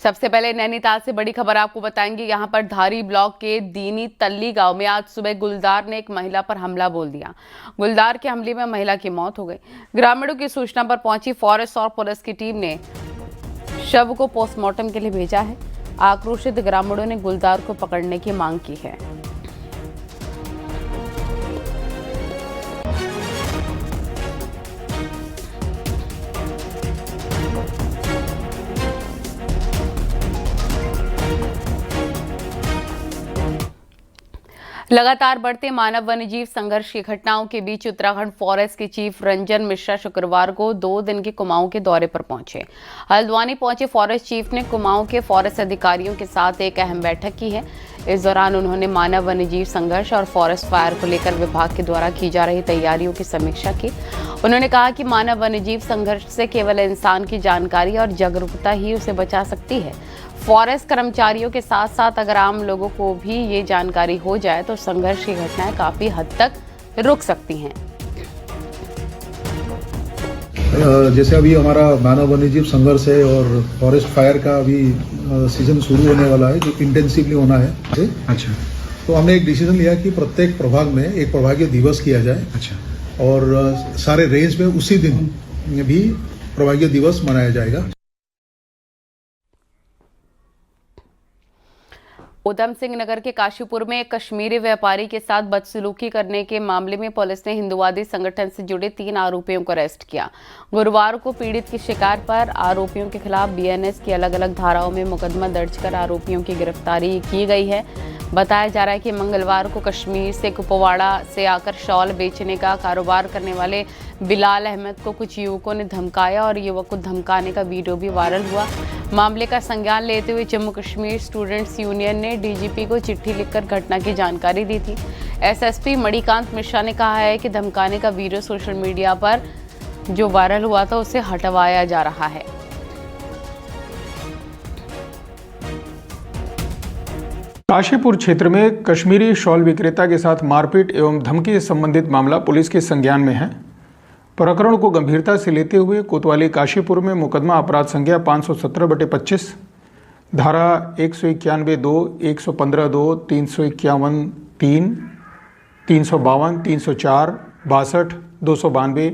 सबसे पहले नैनीताल से बड़ी खबर आपको बताएंगे। यहां पर धारी ब्लॉक के दीनी तल्ली गांव में आज सुबह गुलदार ने एक महिला पर हमला बोल दिया। गुलदार के हमले में महिला की मौत हो गई। ग्रामीणों की सूचना पर पहुंची फॉरेस्ट और पुलिस की टीम ने शव को पोस्टमार्टम के लिए भेजा है। आक्रोशित ग्रामीणों ने गुलदार को पकड़ने की मांग की है। लगातार बढ़ते मानव वन्यजीव संघर्ष की घटनाओं के बीच उत्तराखंड फॉरेस्ट के चीफ रंजन मिश्रा शुक्रवार को 2 दिन के कुमाऊं के दौरे पर पहुंचे। हल्द्वानी पहुंचे फॉरेस्ट चीफ ने कुमाऊं के फॉरेस्ट अधिकारियों के साथ एक अहम बैठक की है। इस दौरान उन्होंने मानव वन्यजीव संघर्ष और फॉरेस्ट फायर को लेकर विभाग के द्वारा की जा रही तैयारियों की समीक्षा की। उन्होंने कहा कि मानव वन्यजीव संघर्ष से केवल इंसान की जानकारी और जागरूकता ही उसे बचा सकती है। फॉरेस्ट कर्मचारियों के साथ साथ अगर आम लोगों को भी ये जानकारी हो जाए तो संघर्ष की घटनाएं काफी हद तक रुक सकती हैं। जैसे अभी हमारा मानव वन्यजीव संघर्ष है और फॉरेस्ट फायर का अभी सीजन शुरू होने वाला है, जो इंटेंसिवली होना है। अच्छा, तो हमने एक डिसीजन लिया कि प्रत्येक प्रभाग में एक प्रभागीय दिवस किया जाए। अच्छा, और सारे रेंज में उसी दिन भी प्रभागीय दिवस मनाया जाएगा। उधम सिंह नगर के काशीपुर में एक कश्मीरी व्यापारी के साथ बदसलूकी करने के मामले में पुलिस ने हिंदुवादी संगठन से जुड़े 3 आरोपियों को अरेस्ट किया। गुरुवार को पीड़ित की शिकायत पर आरोपियों के खिलाफ बीएनएस की अलग अलग धाराओं में मुकदमा दर्ज कर आरोपियों की गिरफ्तारी की गई है। बताया जा रहा है कि मंगलवार को कश्मीर से कुपवाड़ा से आकर शॉल बेचने का कारोबार करने वाले बिलाल अहमद को कुछ युवकों ने धमकाया और युवक को धमकाने का वीडियो भी वायरल हुआ। मामले का संज्ञान लेते हुए जम्मू कश्मीर स्टूडेंट्स यूनियन ने डीजीपी को चिट्ठी लिखकर घटना की जानकारी दी थी। एसएसपी मणिकांत मिश्रा ने कहा है कि धमकाने का वीडियो सोशल मीडिया पर जो वायरल हुआ था उसे हटवाया जा रहा है। काशीपुर क्षेत्र में कश्मीरी शॉल विक्रेता के साथ मारपीट एवं धमकी से संबंधित मामला पुलिस के संज्ञान में है। प्रकरण को गंभीरता से लेते हुए कोतवाली काशीपुर में मुकदमा अपराध संज्ञा 517/25, धारा 191(2), 115(2), 351(3), 352, 304, 62, 292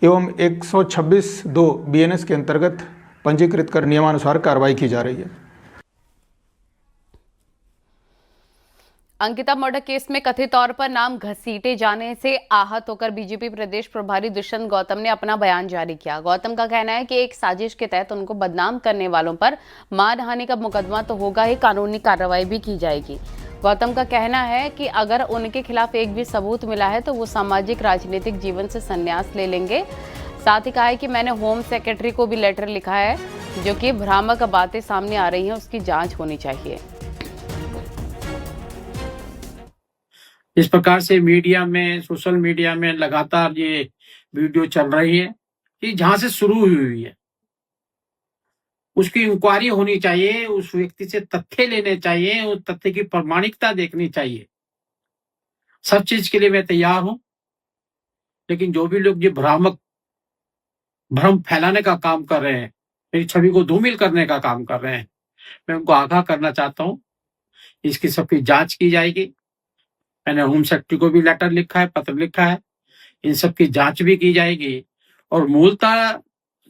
एवं 126(2) बीएनएस के अंतर्गत पंजीकृत कर नियमानुसार कार्रवाई की जा रही है। अंकिता मर्डर केस में कथित तौर पर नाम घसीटे जाने से आहत होकर बीजेपी प्रदेश प्रभारी दुष्यंत गौतम ने अपना बयान जारी किया। गौतम का कहना है कि एक साजिश के तहत उनको बदनाम करने वालों पर मानहानि का मुकदमा तो होगा ही, कानूनी कार्रवाई भी की जाएगी। गौतम का कहना है कि अगर उनके खिलाफ एक भी सबूत मिला है तो वो सामाजिक राजनीतिक जीवन से संन्यास ले लेंगे। साथ ही कहा है कि मैंने होम सेक्रेटरी को भी लेटर लिखा है, जो कि भ्रामक बातें सामने आ रही हैं उसकी जाँच होनी चाहिए। इस प्रकार से मीडिया में, सोशल मीडिया में लगातार ये वीडियो चल रही है कि जहां से शुरू हुई है उसकी इंक्वायरी होनी चाहिए, उस व्यक्ति से तथ्य लेने चाहिए, उस तथ्य की प्रामाणिकता देखनी चाहिए। सब चीज के लिए मैं तैयार हूं, लेकिन जो भी लोग ये भ्रम फैलाने का काम कर रहे हैं, मेरी छवि को धूमिल करने का काम कर रहे हैं, मैं उनको आगाह करना चाहता हूं। इसकी सबकी जांच की जाएगी। मैंने होम सेक्रेटरी को भी लेटर लिखा है, पत्र लिखा है। इन सब की जांच भी की जाएगी और मूलतः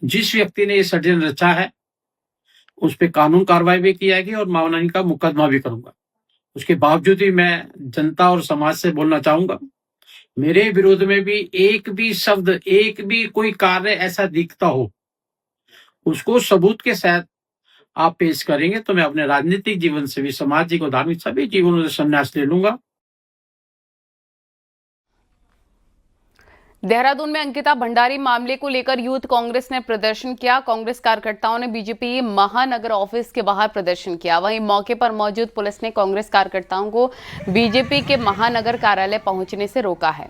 जिस व्यक्ति ने ये षड्यंत्र रचा है उस पर कानून कार्रवाई भी की जाएगी और मानहानि का मुकदमा भी करूंगा। उसके बावजूद भी मैं जनता और समाज से बोलना चाहूंगा, मेरे विरोध में भी एक भी शब्द, एक भी कोई कार्य ऐसा दिखता हो, उसको सबूत के साथ आप पेश करेंगे तो मैं अपने राजनीतिक जीवन से भी, सामाजिक और धार्मिक सभी जीवनों से संन्यास ले लूंगा। देहरादून में अंकिता भंडारी मामले को लेकर यूथ कांग्रेस ने प्रदर्शन किया। कांग्रेस कार्यकर्ताओं ने बीजेपी महानगर ऑफिस के बाहर प्रदर्शन किया। वहीं मौके पर मौजूद पुलिस ने कांग्रेस कार्यकर्ताओं को बीजेपी के महानगर कार्यालय पहुंचने से रोका है।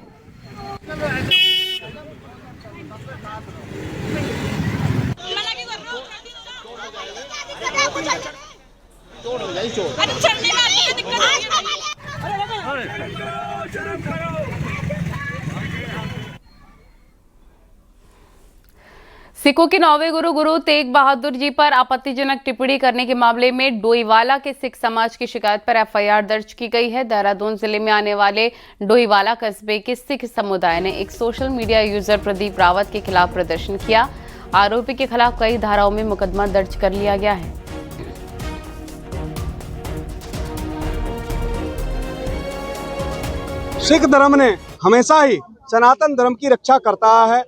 सिखों के नौवें गुरु गुरु तेग बहादुर जी पर आपत्तिजनक टिप्पणी करने के मामले में डोईवाला के सिख समाज की शिकायत पर एफआईआर दर्ज की गई है। देहरादून जिले में आने वाले डोईवाला कस्बे के सिख समुदाय ने एक social media user Pradeep Rawat के खिलाफ प्रदर्शन किया। आरोपी के खिलाफ कई धाराओं में मुकदमा दर्ज कर लिया गया है। सिख धर्म ने हमेशा ही सनातन धर्म की रक्षा करता है।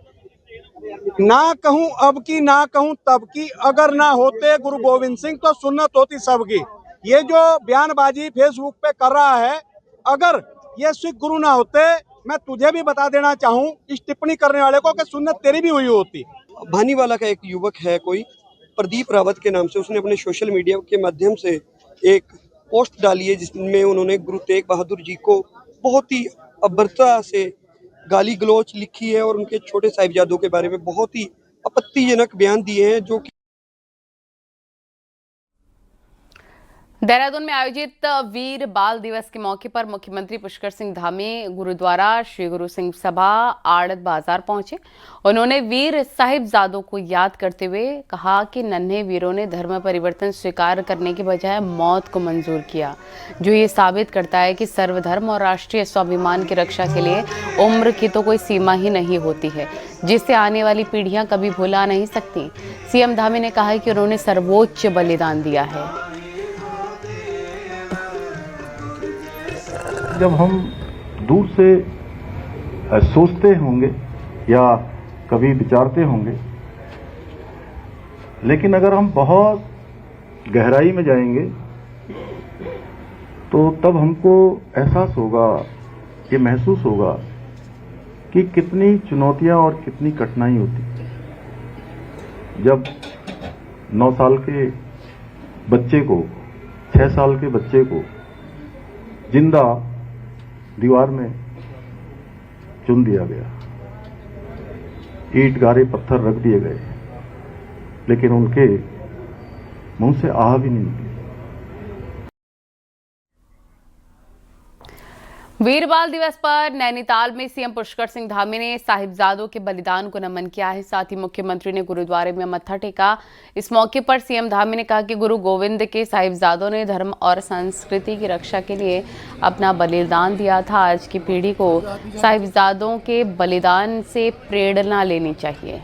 ना कहूं अब की ना कहूं तब की, अगर ना होते गुरु गोविंद सिंह तो सुन्नत होती सबकी। ये जो बयानबाजी फेसबुक पे कर रहा है, अगर ये सिख गुरु ना होते, मैं तुझे भी बता देना चाहूं इस टिप्पणी करने वाले को कि सुन्नत तेरी भी हुई होती। भानीवाला का एक युवक है कोई प्रदीप रावत के नाम से, उसने अपने सोशल मीडिया के माध्यम से एक पोस्ट डाली है जिसमें उन्होंने गुरु तेग बहादुर जी को बहुत ही अभद्रता से गाली गलौच लिखी है और उनके छोटे साहिबजादों के बारे में बहुत ही आपत्तिजनक बयान दिए हैं। जो कि देहरादून में आयोजित वीर बाल दिवस के मौके पर मुख्यमंत्री पुष्कर सिंह धामी गुरुद्वारा श्री गुरु सिंह सभा आड़त बाजार पहुंचे। उन्होंने वीर साहिबजादों को याद करते हुए कहा कि नन्हे वीरों ने धर्म परिवर्तन स्वीकार करने के बजाय मौत को मंजूर किया, जो ये साबित करता है कि सर्वधर्म और राष्ट्रीय स्वाभिमान की रक्षा के लिए उम्र की तो कोई सीमा ही नहीं होती है, जिससे आने वाली पीढ़ियां कभी भुला नहीं सकती। सीएम धामी ने कहा कि उन्होंने सर्वोच्च बलिदान दिया है। जब हम दूर से सोचते होंगे या कभी विचारते होंगे, लेकिन अगर हम बहुत गहराई में जाएंगे तो तब हमको एहसास होगा, ये महसूस होगा कि कितनी चुनौतियां और कितनी कठिनाई होती। जब 9 साल के बच्चे को, 6 साल के बच्चे को जिंदा दीवार में चुन दिया गया, ईंट गारे पत्थर रख दिए गए, लेकिन उनके मुंह से आह भी नहीं निकली। वीर बाल दिवस पर नैनीताल में सीएम पुष्कर सिंह धामी ने साहिबजादों के बलिदान को नमन किया है। साथ ही मुख्यमंत्री ने गुरुद्वारे में मत्था टेका। इस मौके पर सीएम धामी ने कहा कि गुरु गोविंद के साहिबजादों ने धर्म और संस्कृति की रक्षा के लिए अपना बलिदान दिया था। आज की पीढ़ी को साहिबजादों के बलिदान से प्रेरणा लेनी चाहिए।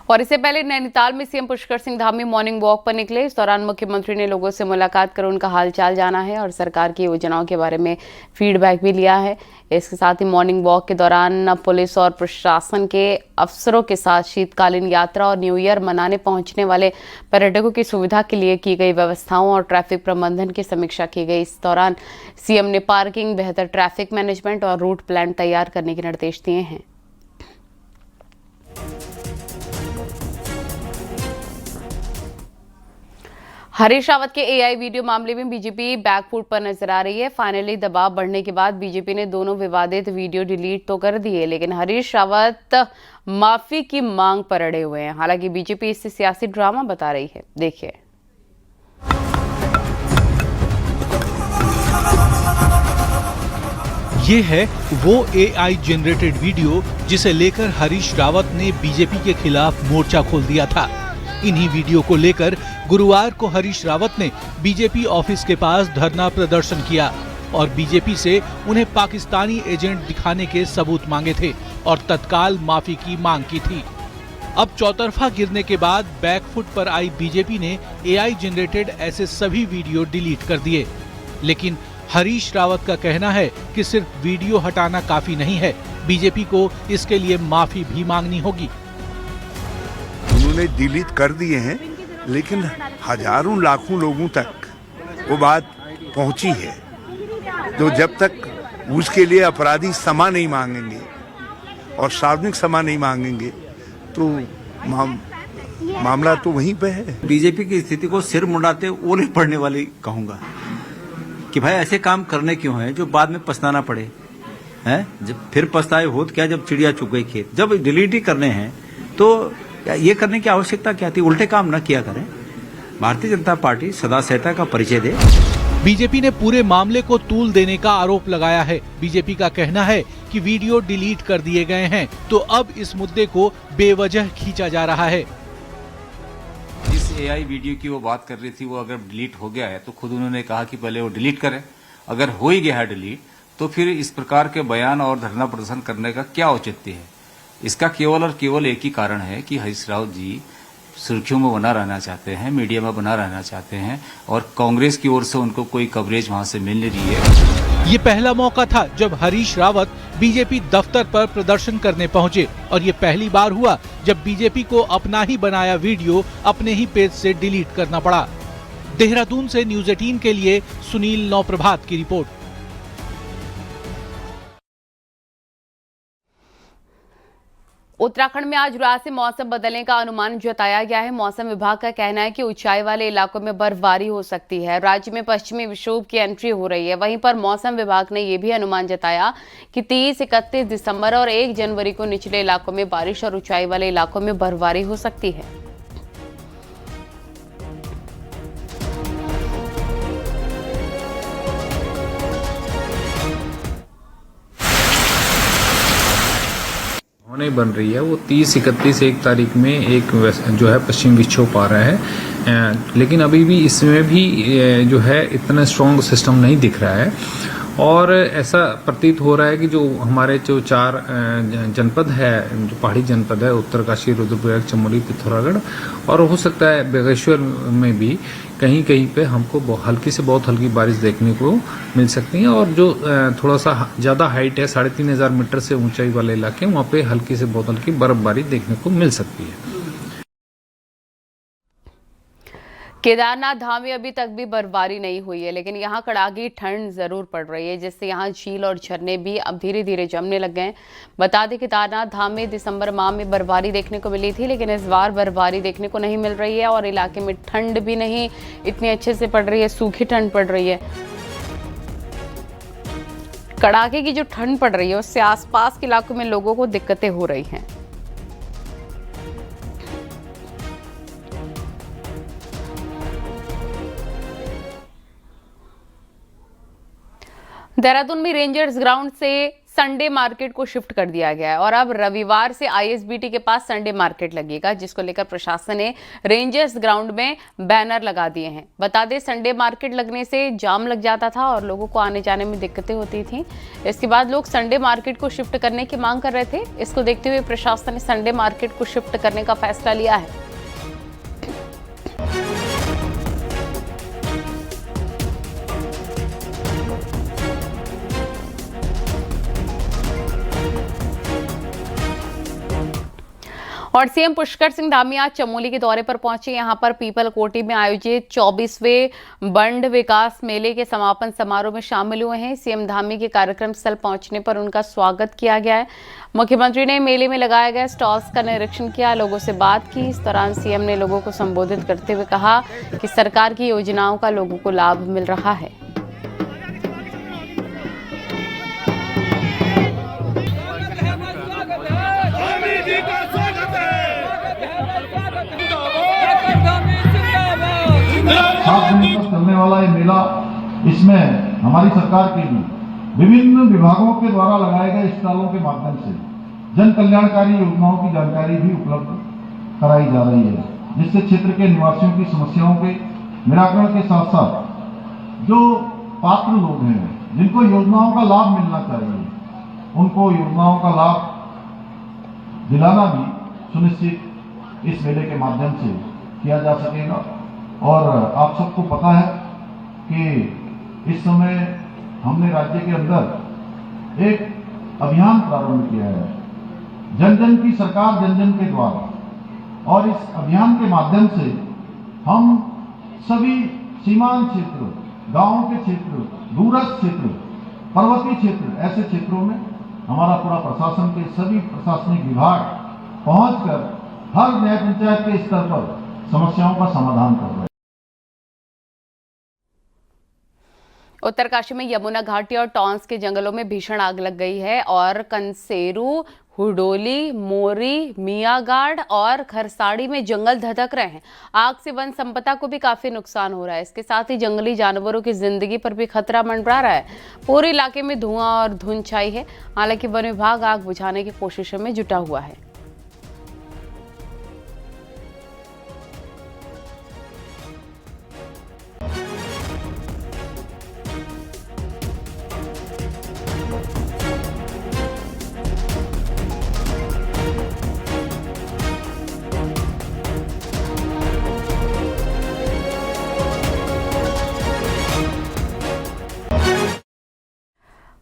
और इससे पहले नैनीताल में CM Pushkar Singh Dhami morning walk पर निकले। इस दौरान मुख्यमंत्री ने लोगों से मुलाकात कर उनका हालचाल जाना है और सरकार की योजनाओं के बारे में फीडबैक भी लिया है। इसके साथ ही मॉर्निंग वॉक के दौरान पुलिस और प्रशासन के अफसरों के साथ शीतकालीन यात्रा और न्यू ईयर मनाने पहुंचने वाले पर्यटकों की सुविधा के लिए की गई व्यवस्थाओं और ट्रैफिक प्रबंधन की समीक्षा की गई। इस दौरान सीएम ने पार्किंग, बेहतर ट्रैफिक मैनेजमेंट और रूट प्लान तैयार करने के निर्देश दिए हैं। हरीश रावत के एआई वीडियो मामले में बीजेपी बैकफुट पर नजर आ रही है। फाइनली दबाव बढ़ने के बाद बीजेपी ने दोनों विवादित वीडियो डिलीट तो कर दिए, लेकिन हरीश रावत माफी की मांग पर अड़े हुए हैं। हालांकि बीजेपी इसे सियासी ड्रामा बता रही है। देखिए। ये है वो एआई जनरेटेड वीडियो जिसे लेकर हरीश रावत ने बीजेपी के खिलाफ मोर्चा खोल दिया था। इन्हीं वीडियो को लेकर गुरुवार को हरीश रावत ने बीजेपी ऑफिस के पास धरना प्रदर्शन किया और बीजेपी से उन्हें पाकिस्तानी एजेंट दिखाने के सबूत मांगे थे और तत्काल माफी की मांग की थी। अब चौतरफा गिरने के बाद बैकफुट पर आई बीजेपी ने एआई जनरेटेड ऐसे सभी वीडियो डिलीट कर दिए, लेकिन हरीश रावत का कहना है कि सिर्फ वीडियो हटाना काफी नहीं है, बीजेपी को इसके लिए माफी भी मांगनी होगी। उन्होंने डिलीट कर दिए हैं, लेकिन हजारों लाखों लोगों तक वो बात पहुंची है। तो जब तक उसके लिए अपराधी क्षमा नहीं मांगेंगे और सार्वजनिक क्षमा नहीं मांगेंगे तो मामला तो वहीं पे है। बीजेपी की स्थिति को सिर मुंडाते ओले पड़ने वाली कहूंगा कि भाई ऐसे काम करने क्यों है जो बाद में पछताना पड़े हैं। जब फिर पछताए हो तो क्या, जब चिड़िया चुग गई खेत। जब डिलीट ही करने हैं तो ये करने की आवश्यकता क्या थी? उल्टे काम न किया करें। भारतीय जनता पार्टी सदा सहता का परिचय दे। बीजेपी ने पूरे मामले को तूल देने का आरोप लगाया है। बीजेपी का कहना है कि वीडियो डिलीट कर दिए गए हैं, तो अब इस मुद्दे को बेवजह खींचा जा रहा है। जिस एआई वीडियो की वो बात कर रही थी, वो अगर डिलीट हो गया है तो खुद उन्होंने कहा कि पहले वो डिलीट करें। अगर हो ही गया है डिलीट, तो फिर इस प्रकार के बयान और धरना प्रदर्शन करने का क्या औचित्य है? इसका केवल और केवल एक ही कारण है कि हरीश रावत जी सुर्खियों में बना रहना चाहते हैं, मीडिया में बना रहना चाहते हैं, और कांग्रेस की ओर से उनको कोई कवरेज वहां से मिल नहीं रही है। ये पहला मौका था जब हरीश रावत बीजेपी दफ्तर पर प्रदर्शन करने पहुंचे, और ये पहली बार हुआ जब बीजेपी को अपना ही बनाया वीडियो अपने ही पेज से डिलीट करना पड़ा। देहरादून से न्यूज़ 18 के लिए सुनील नौप्रभात की रिपोर्ट। उत्तराखंड में आज रात से मौसम बदलने का अनुमान जताया गया है। मौसम विभाग का कहना है कि ऊंचाई वाले इलाकों में बर्फबारी हो सकती है। राज्य में पश्चिमी विक्षोभ की एंट्री हो रही है। वहीं पर मौसम विभाग ने यह भी अनुमान जताया कि 30, 31 दिसंबर और 1 जनवरी को निचले इलाकों में बारिश और ऊंचाई वाले इलाकों में बर्फबारी हो सकती है। नहीं बन रही है, वो 30, 31, 1 तारीख में एक जो है पश्चिम विक्षोभ आ रहा है, लेकिन अभी भी इसमें भी जो है इतना स्ट्रॉन्ग सिस्टम नहीं दिख रहा है। और ऐसा प्रतीत हो रहा है कि जो हमारे जो 4 जनपद है, जो पहाड़ी जनपद है, उत्तरकाशी, रुद्रप्रयाग, चमोली, पिथौरागढ़, और हो सकता है बागेश्वर में भी कहीं कहीं पे हमको हल्की से बहुत हल्की बारिश देखने को मिल सकती है। और जो थोड़ा सा ज़्यादा हाइट है, 3500 मीटर से ऊंचाई वाले इलाके, वहाँ पे हल्की से बहुत हल्की बर्फबारी देखने को मिल सकती है। केदारनाथ धाम में अभी तक भी बर्फबारी नहीं हुई है, लेकिन यहाँ कड़ाकी ठंड जरूर पड़ रही है, जिससे यहाँ झील और झरने भी अब धीरे धीरे जमने लग गए हैं। बता दें केदारनाथ धाम में दिसंबर माह में बर्फबारी देखने को मिली थी, लेकिन इस बार बर्फबारी देखने को नहीं मिल रही है और इलाके में ठंड भी नहीं इतनी अच्छे से पड़ रही है, सूखी ठंड पड़ रही है। कड़ाके की जो ठंड पड़ रही है उससे आसपास के इलाकों में लोगों को दिक्कतें हो रही हैं। देहरादून में रेंजर्स ग्राउंड से संडे मार्केट को शिफ्ट कर दिया गया है और अब रविवार से आईएसबीटी के पास संडे मार्केट लगेगा, जिसको लेकर प्रशासन ने रेंजर्स ग्राउंड में बैनर लगा दिए हैं। बता दें, संडे मार्केट लगने से जाम लग जाता था और लोगों को आने जाने में दिक्कतें होती थी। इसके बाद लोग संडे मार्केट को शिफ्ट करने की मांग कर रहे थे। इसको देखते हुए प्रशासन ने संडे मार्केट को शिफ्ट करने का फैसला लिया है। और सीएम पुष्कर सिंह धामी आज चमोली के दौरे पर पहुंचे। यहां पर पीपल कोटी में आयोजित 24वें बंड विकास मेले के समापन समारोह में शामिल हुए हैं। सीएम धामी के कार्यक्रम स्थल पहुंचने पर उनका स्वागत किया गया है। मुख्यमंत्री ने मेले में लगाए गए स्टॉल्स का निरीक्षण किया, लोगों से बात की। इस दौरान सीएम ने लोगों को संबोधित करते हुए कहा कि सरकार की योजनाओं का लोगों को लाभ मिल रहा है। चलने वाला ये मेला, इसमें हमारी सरकार के भी विभिन्न विभागों के द्वारा लगाए गए स्टॉलों के माध्यम से जन कल्याणकारी योजनाओं की जानकारी भी उपलब्ध कराई जा रही है, जिससे क्षेत्र के निवासियों की समस्याओं के निराकरण के साथ साथ जो पात्र लोग हैं, जिनको योजनाओं का लाभ मिलना चाहिए, उनको योजनाओं का लाभ दिलाना भी सुनिश्चित इस मेले के माध्यम से किया जा सकेगा। और आप सबको पता है कि इस समय हमने राज्य के अंदर एक अभियान प्रारंभ किया है, जन जन की सरकार जन जन के द्वार। और इस अभियान के माध्यम से हम सभी सीमांत क्षेत्र, गांवों के क्षेत्र, दूरस्थ क्षेत्र, पर्वतीय क्षेत्र, ऐसे क्षेत्रों में हमारा पूरा प्रशासन के सभी प्रशासनिक विभाग पहुंचकर हर न्याय पंचायत के स्तर पर समस्याओं का समाधान कर रहे हैं। उत्तरकाशी में यमुना घाटी और टॉन्स के जंगलों में भीषण आग लग गई है और कंसेरू हुडोली, मोरी, मियागाड़ और खरसाड़ी में जंगल धधक रहे हैं। आग से वन संपदा को भी काफी नुकसान हो रहा है। इसके साथ ही जंगली जानवरों की जिंदगी पर भी खतरा मंडरा रहा है। पूरे इलाके में धुआं और धुंध छाई है। हालांकि वन विभाग आग बुझाने की कोशिशों में जुटा हुआ है।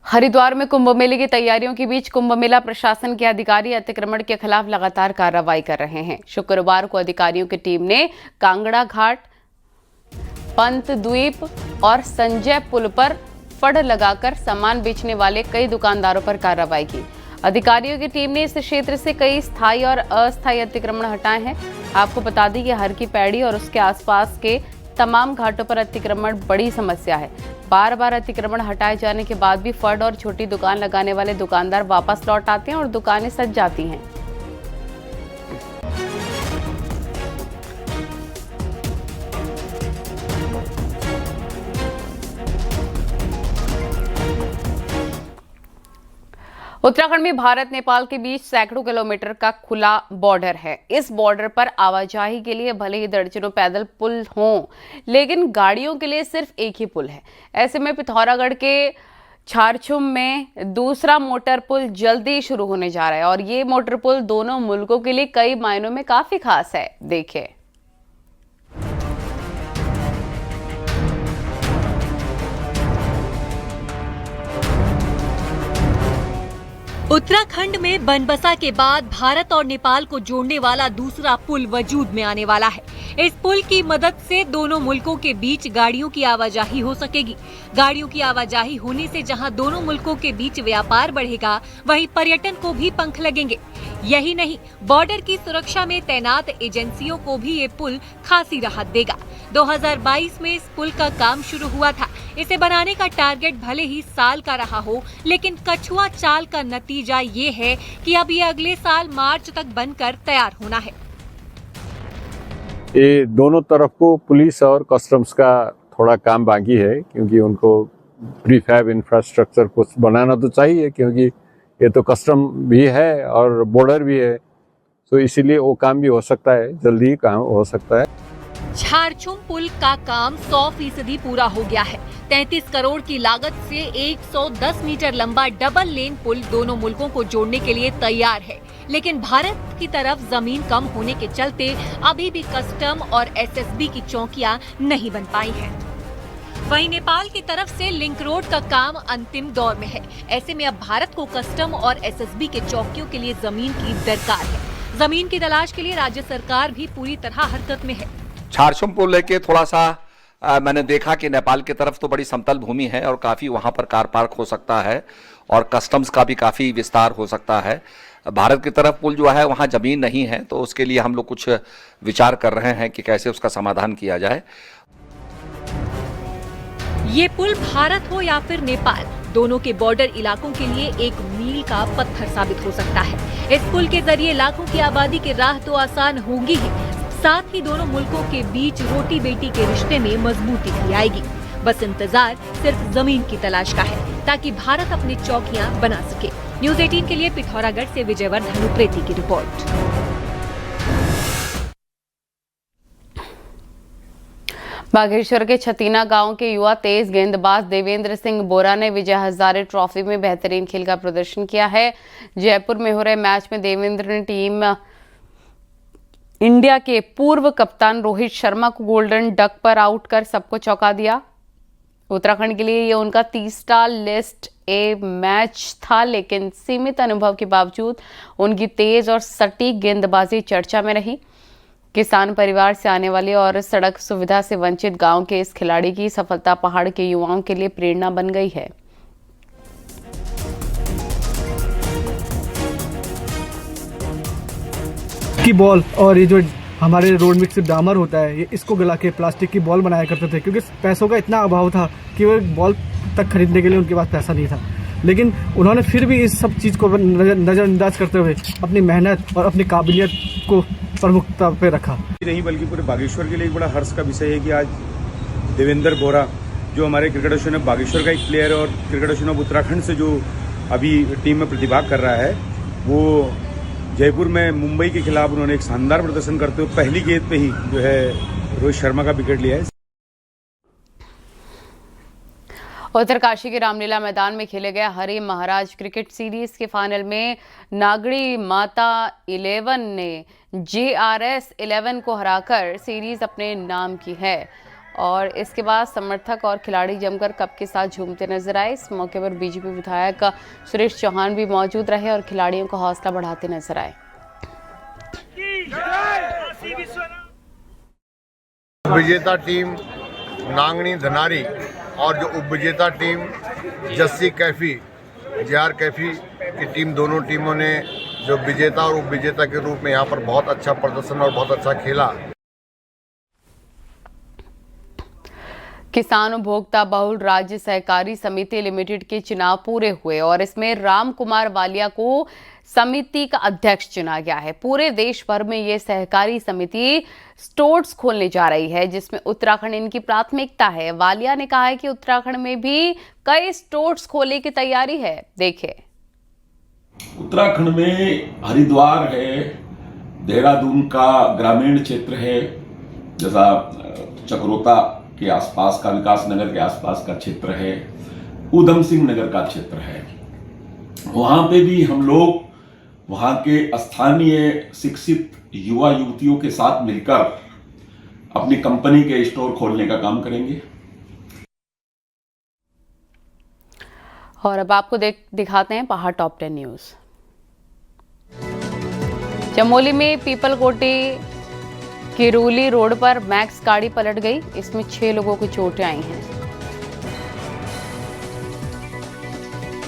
हरिद्वार में कुंभ मेले की तैयारियों के बीच कुंभ मेला प्रशासन के अधिकारी अतिक्रमण के खिलाफ लगातार कार्रवाई कर रहे हैं। शुक्रवार को अधिकारियों की टीम ने कांगड़ा घाट, पंत द्वीप और संजय पुल पर फड़ लगाकर सामान बेचने वाले कई दुकानदारों पर कार्रवाई की। अधिकारियों की टीम ने इस क्षेत्र से कई स्थायी और अस्थायी अतिक्रमण हटाए हैं। आपको बता दें कि हर की पैड़ी और उसके आसपास के तमाम घाटों पर अतिक्रमण बड़ी समस्या है। बार बार अतिक्रमण हटाए जाने के बाद भी फड़ और छोटी दुकान लगाने वाले दुकानदार वापस लौट आते हैं और दुकानें सज जाती हैं। उत्तराखंड में भारत नेपाल के बीच सैकड़ों किलोमीटर का खुला बॉर्डर है। इस बॉर्डर पर आवाजाही के लिए भले ही दर्जनों पैदल पुल हों, लेकिन गाड़ियों के लिए सिर्फ एक ही पुल है। ऐसे में पिथौरागढ़ के छारछुम में दूसरा मोटर पुल जल्दी शुरू होने जा रहा है और ये मोटर पुल दोनों मुल्कों के लिए कई मायनों में काफी खास है। देखिए। उत्तराखंड में बनबसा के बाद भारत और नेपाल को जोड़ने वाला दूसरा पुल वजूद में आने वाला है। इस पुल की मदद से दोनों मुल्कों के बीच गाड़ियों की आवाजाही हो सकेगी। गाड़ियों की आवाजाही होने से जहां दोनों मुल्कों के बीच व्यापार बढ़ेगा, वहीं पर्यटन को भी पंख लगेंगे। यही नहीं, बॉर्डर की सुरक्षा में तैनात एजेंसियों को भी ये पुल खासी राहत देगा। 2022 में इस पुल का काम शुरू हुआ था। इसे बनाने का टारगेट भले ही साल का रहा हो, लेकिन कछुआ चाल का नतीजा ये है कि अब ये अगले साल मार्च तक बनकर तैयार होना है। ये दोनों तरफ को पुलिस और कस्टम्स का थोड़ा काम बाकी है, क्योंकि उनको प्रीफैब इंफ्रास्ट्रक्चर कुछ बनाना तो चाहिए, क्योंकि ये तो कस्टम भी है और बॉर्डर भी है, तो इसीलिए वो काम भी हो सकता है, जल्दी ही काम हो सकता है। छारछुम पुल का काम 100% पूरा हो गया है। 33 करोड़ की लागत से 110 मीटर लंबा डबल लेन पुल दोनों मुल्कों को जोड़ने के लिए तैयार है, लेकिन भारत की तरफ जमीन कम होने के चलते अभी भी कस्टम और एसएसबी की चौकियां नहीं बन पाई हैं। वहीं नेपाल की तरफ से लिंक रोड का काम अंतिम दौर में है। ऐसे में अब भारत को कस्टम और एसएसबी के चौकियों के लिए जमीन की दरकार है। जमीन की तलाश के लिए राज्य सरकार भी पूरी तरह हरकत में है। छारछुम को लेके थोड़ा सा मैंने देखा कि नेपाल की तरफ तो बड़ी समतल भूमि है और काफी वहां पर कार पार्क हो सकता है और कस्टम्स का भी काफी विस्तार हो सकता है। भारत की तरफ पुल जो है वहां जमीन नहीं है, तो उसके लिए हम लोग कुछ विचार कर रहे हैं कि कैसे उसका समाधान किया जाए। ये पुल भारत हो या फिर नेपाल, दोनों के बॉर्डर इलाकों के लिए एक मील का पत्थर साबित हो सकता है। इस पुल के जरिए लाखों की आबादी की राह तो आसान होगी ही, साथ ही दोनों मुल्कों के बीच रोटी बेटी के रिश्ते में मजबूती भी आएगी। बस इंतजार सिर्फ जमीन की तलाश का है, ताकि भारत अपनी चौकियां बना सके। न्यूज़ 18 के लिए पिथौरागढ़ से विजयवर्धन उप्रेती की रिपोर्ट। बागेश्वर के छतीना गांव के युवा तेज गेंदबाज देवेंद्र सिंह बोरा ने विजय हजारे ट्रॉफी में बेहतरीन खेल का प्रदर्शन किया है। जयपुर में हो रहे मैच में देवेंद्र ने टीम इंडिया के पूर्व कप्तान रोहित शर्मा को गोल्डन डक पर आउट कर सबको चौंका दिया। उत्तराखंड के लिए ये उनका तीसरा लिस्ट ए मैच था, लेकिन सीमित अनुभव के बावजूद उनकी तेज और सटीक गेंदबाजी चर्चा में रही। किसान परिवार से आने वाले और सड़क सुविधा से वंचित गांव के इस खिलाड़ी की सफलता पहाड़ के युवाओं के लिए प्रेरणा बन गई है। की बॉल और ये जो हमारे रोड मिक्स डामर होता है, ये इसको गला के प्लास्टिक की बॉल बनाया करते थे, क्योंकि पैसों का इतना अभाव था कि वो बॉल तक खरीदने के लिए उनके पास पैसा नहीं था। लेकिन उन्होंने फिर भी इस सब चीज़ को नज़रअंदाज करते हुए अपनी मेहनत और अपनी काबिलियत को प्रमुखता पे रखा। नहीं बल्कि पूरे बागेश्वर के लिए एक बड़ा हर्ष का विषय है कि आज देवेंद्र बोरा जो हमारे क्रिकेट एसोसिएशन ऑफ बागेश्वर का एक प्लेयर है और क्रिकेट एसोसिएशन ऑफ उत्तराखंड से जो अभी टीम में प्रतिभाग कर रहा है, वो जयपुर में मुंबई के खिलाफ उन्होंने एक शानदार प्रदर्शन करते हुए पहली गेंद पे ही जो है रोहित शर्मा का विकेट लिया है। उत्तरकाशी के रामलीला मैदान में खेले गए हरि महाराज क्रिकेट सीरीज के फाइनल में नागड़ी माता 11 ने JRS 11 को हराकर सीरीज अपने नाम की है और इसके बाद समर्थक और खिलाड़ी जमकर कप के साथ झूमते नजर आए। इस मौके पर बीजेपी विधायक सुरेश चौहान भी मौजूद रहे और खिलाड़ियों को हौसला बढ़ाते नजर आए। विजेता टीम नांगनी धनारी और जो उप विजेता टीम जस्सी कैफी JR कैफी की टीम, दोनों टीमों ने जो विजेता और उप विजेता के रूप में यहाँ पर बहुत अच्छा प्रदर्शन और बहुत अच्छा खेला। किसान उपभोक्ता बहुल राज्य सहकारी समिति लिमिटेड के चुनाव पूरे हुए और इसमें राम कुमार वालिया को समिति का अध्यक्ष चुना गया है। पूरे देश भर में ये सहकारी समिति स्टोर्स खोलने जा रही है जिसमें उत्तराखंड इनकी प्राथमिकता है। वालिया ने कहा है कि उत्तराखंड में भी कई स्टोर्स खोलने की तैयारी है। देखिए, उत्तराखंड में हरिद्वार है, देहरादून का ग्रामीण क्षेत्र है, जैसा चक्रोता के आसपास का, विकास नगर के आसपास का क्षेत्र है, उधम सिंह नगर का क्षेत्र है। वहां पे भी हम लोग वहां के स्थानीय शिक्षित युवा युवतियों के साथ मिलकर अपनी कंपनी के स्टोर खोलने का काम करेंगे। और अब आपको दिखाते हैं पहाड़ टॉप 10 न्यूज। चमोली में पीपलकोटी किरोली रोड पर मैक्स गाड़ी पलट गई। इसमें 6 लोगों को चोटें आई हैं।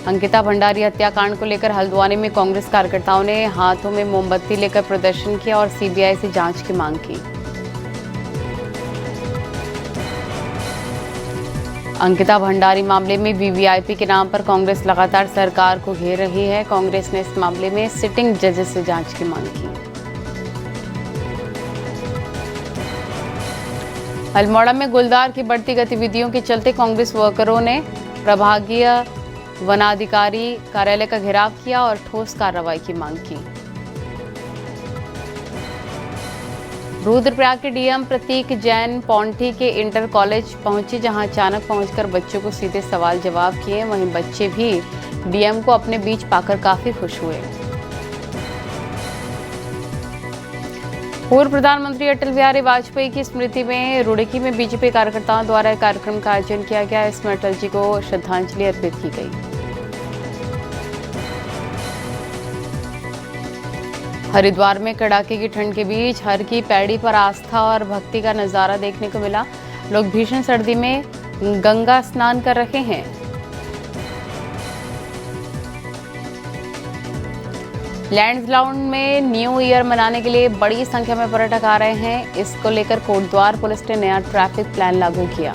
अंकिता भंडारी हत्याकांड को लेकर हल्द्वानी में कांग्रेस कार्यकर्ताओं ने हाथों में मोमबत्ती लेकर प्रदर्शन किया और सीबीआई से जांच की मांग की। अंकिता भंडारी मामले में वीवीआईपी के नाम पर कांग्रेस लगातार सरकार को घेर रही है। कांग्रेस ने इस मामले में सिटिंग जजेस से जांच की मांग की। अल्मोड़ा में गुलदार की बढ़ती गतिविधियों के चलते कांग्रेस वर्करों ने प्रभागीय वनाधिकारी कार्यालय का घेराव किया और ठोस कार्रवाई की मांग की। रुद्रप्रयाग के डीएम प्रतीक जैन पौंठी के इंटर कॉलेज पहुंचे, जहां अचानक पहुंचकर बच्चों को सीधे सवाल जवाब किए। वहीं बच्चे भी डीएम को अपने बीच पाकर काफी खुश हुए। पूर्व प्रधानमंत्री अटल बिहारी वाजपेयी की स्मृति में रुड़की में बीजेपी कार्यकर्ताओं द्वारा एक कार्यक्रम का आयोजन किया गया। इसमें अटल जी को श्रद्धांजलि अर्पित की गई। हरिद्वार में कड़ाके की ठंड के बीच हर की पैड़ी पर आस्था और भक्ति का नजारा देखने को मिला। लोग भीषण सर्दी में गंगा स्नान कर रहे हैं। लैंडसडाउन में न्यू ईयर मनाने के लिए बड़ी संख्या में पर्यटक आ रहे हैं। इसको लेकर कोटद्वार पुलिस ने नया ट्रैफिक प्लान लागू किया।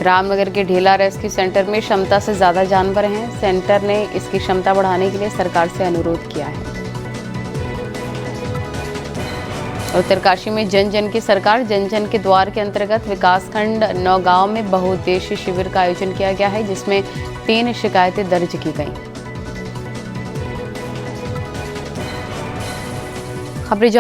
रामनगर के ढेला रेस्क्यू सेंटर में क्षमता से ज्यादा जानवर हैं। सेंटर ने इसकी क्षमता बढ़ाने के लिए सरकार से अनुरोध किया है। उत्तरकाशी में जन जन की सरकार जन जन के द्वार के अंतर्गत विकासखंड नौगांव में बहुउद्देशीय शिविर का आयोजन किया गया है, जिसमें 3 शिकायतें दर्ज की गई। खबरें